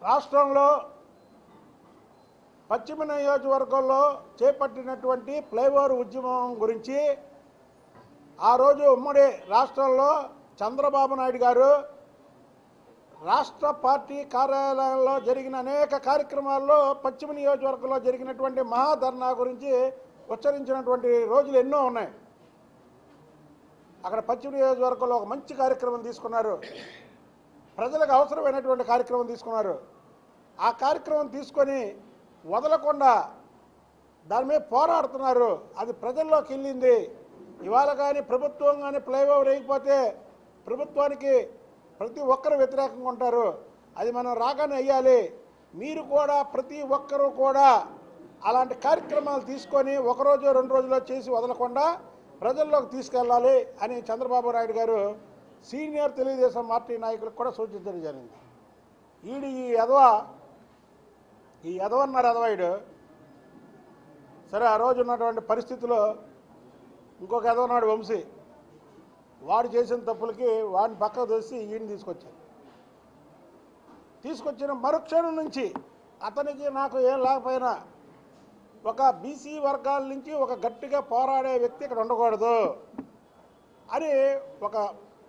రాష్ట్రంలో పశ్చిమ నియోజకవర్గంలో చేపట్టినటువంటి ఫ్లైఓవర్ ఉద్యమం గురించి ఆ రోజు ఉమ్మడి రాష్ట్రంలో చంద్రబాబు నాయుడు గారు రాష్ట్ర పార్టీ కార్యాలయంలో జరిగిన అనేక కార్యక్రమాల్లో పశ్చిమ నియోజకవర్గంలో జరిగినటువంటి మహాధర్నా గురించి ఉచ్చరించినటువంటి రోజులు ఎన్నో ఉన్నాయి. అక్కడ పశ్చిమ నియోజకవర్గంలో ఒక మంచి కార్యక్రమం తీసుకున్నారు, ప్రజలకు అవసరమైనటువంటి కార్యక్రమం తీసుకున్నారు. ఆ కార్యక్రమం తీసుకొని వదలకుండా దాని మీద పోరాడుతున్నారు. అది ప్రజల్లోకి వెళ్ళింది. ఇవాళ కానీ ప్రభుత్వం కానీ ఫ్లైఓవర్ వేయకపోతే ప్రభుత్వానికి ప్రతి ఒక్కరు వ్యతిరేకంగా ఉంటారు. అది మనం రాగానే వేయాలి. మీరు కూడా ప్రతి ఒక్కరూ కూడా అలాంటి కార్యక్రమాలు తీసుకొని ఒకరోజు 2 రోజుల్లో చేసి వదలకుండా ప్రజల్లోకి తీసుకెళ్ళాలి అని చంద్రబాబు నాయుడు గారు సీనియర్ తెలుగుదేశం పార్టీ నాయకులకు కూడా సూచించడం జరిగింది. ఈ ఎదవన్నారు ఎదవాయుడు. సరే, ఆ రోజు ఉన్నటువంటి పరిస్థితుల్లో ఇంకొక ఎదవనాడు వంశీ, వాడు చేసిన తప్పులకి వాడిని పక్కకు దోసి ఈయన తీసుకొచ్చిన మరుక్షణం నుంచి అతనికి నాకు ఏం లేకపోయినా ఒక బీసీ వర్గాల నుంచి ఒక గట్టిగా పోరాడే వ్యక్తి ఇక్కడ ఉండకూడదు అని ఒక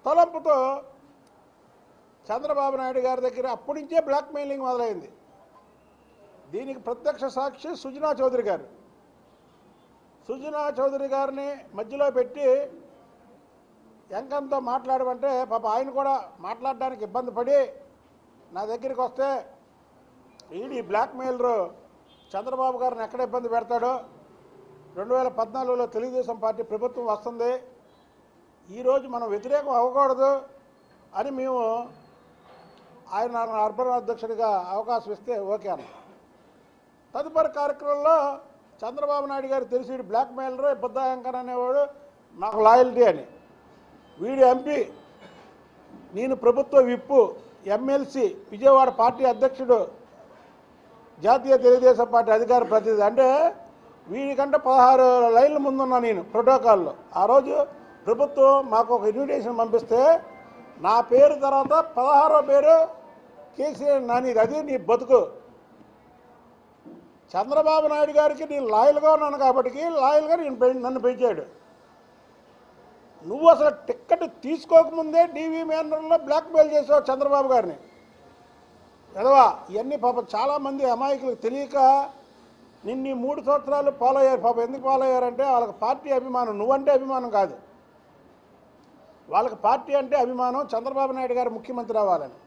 తలంపుతో చంద్రబాబు నాయుడు గారి దగ్గర అప్పటి నుంచే బ్లాక్మెయిలింగ్ మొదలైంది. దీనికి ప్రత్యక్ష సాక్షి సుజనా చౌదరి గారు. సుజనా చౌదరి గారిని మధ్యలో పెట్టి ఎంకంతో మాట్లాడమంటే పాప ఆయన కూడా మాట్లాడడానికి ఇబ్బంది పడి నా దగ్గరికి వస్తే ఈ బ్లాక్మెయిలరు చంద్రబాబు గారిని ఎక్కడ ఇబ్బంది పెడతాడో, 2014లో తెలుగుదేశం పార్టీ ప్రభుత్వం వస్తుంది, ఈరోజు మనం వ్యతిరేకం అవ్వకూడదు అని మేము ఆయన అర్బన్ అధ్యక్షుడిగా అవకాశం ఇస్తే ఓకే అన్న. తదుపరి కార్యక్రమంలో చంద్రబాబు నాయుడు గారు తెలిసి బ్లాక్మెయిలరు బుద్ధాయంకర్ అనేవాడు నాకు లాయల్టీ అని, వీడు ఎంపీ, నేను ప్రభుత్వ విప్పు, ఎమ్మెల్సీ, విజయవాడ పార్టీ అధ్యక్షుడు, జాతీయ తెలుగుదేశం పార్టీ అధికార ప్రతినిధి. అంటే వీడికంటే 16 లైన్ల ముందున్నా నేను ప్రోటోకాల్లో. ఆ రోజు ప్రభుత్వం మాకు ఒక ఇన్విటేషన్ పంపిస్తే నా పేరు తర్వాత 16వ పేరు కేసీఆర్ నానిది. అది నీ బతుకు. చంద్రబాబు నాయుడు గారికి నేను లాయల్గా ఉన్నాను కాబట్టి లాయల్గా నన్ను పెంచాడు. నువ్వు అసలు టిక్కెట్ తీసుకోకముందే డీవీ మేనర్లో బ్లాక్మెయిల్ చేసావు చంద్రబాబు గారిని. ఎదవా, ఇవన్నీ పాపం చాలామంది అమాయకులకు తెలియక నిన్ను 3 సంవత్సరాలు ఫాలో అయ్యారు. పాపం ఎందుకు ఫాలో అయ్యారంటే వాళ్ళకి పార్టీ అభిమానం. నువ్వంటే అభిమానం కాదు, వాళ్ళకి పార్టీ అంటే అభిమానం, చంద్రబాబు నాయుడు గారు ముఖ్యమంత్రి అవ్వాలని.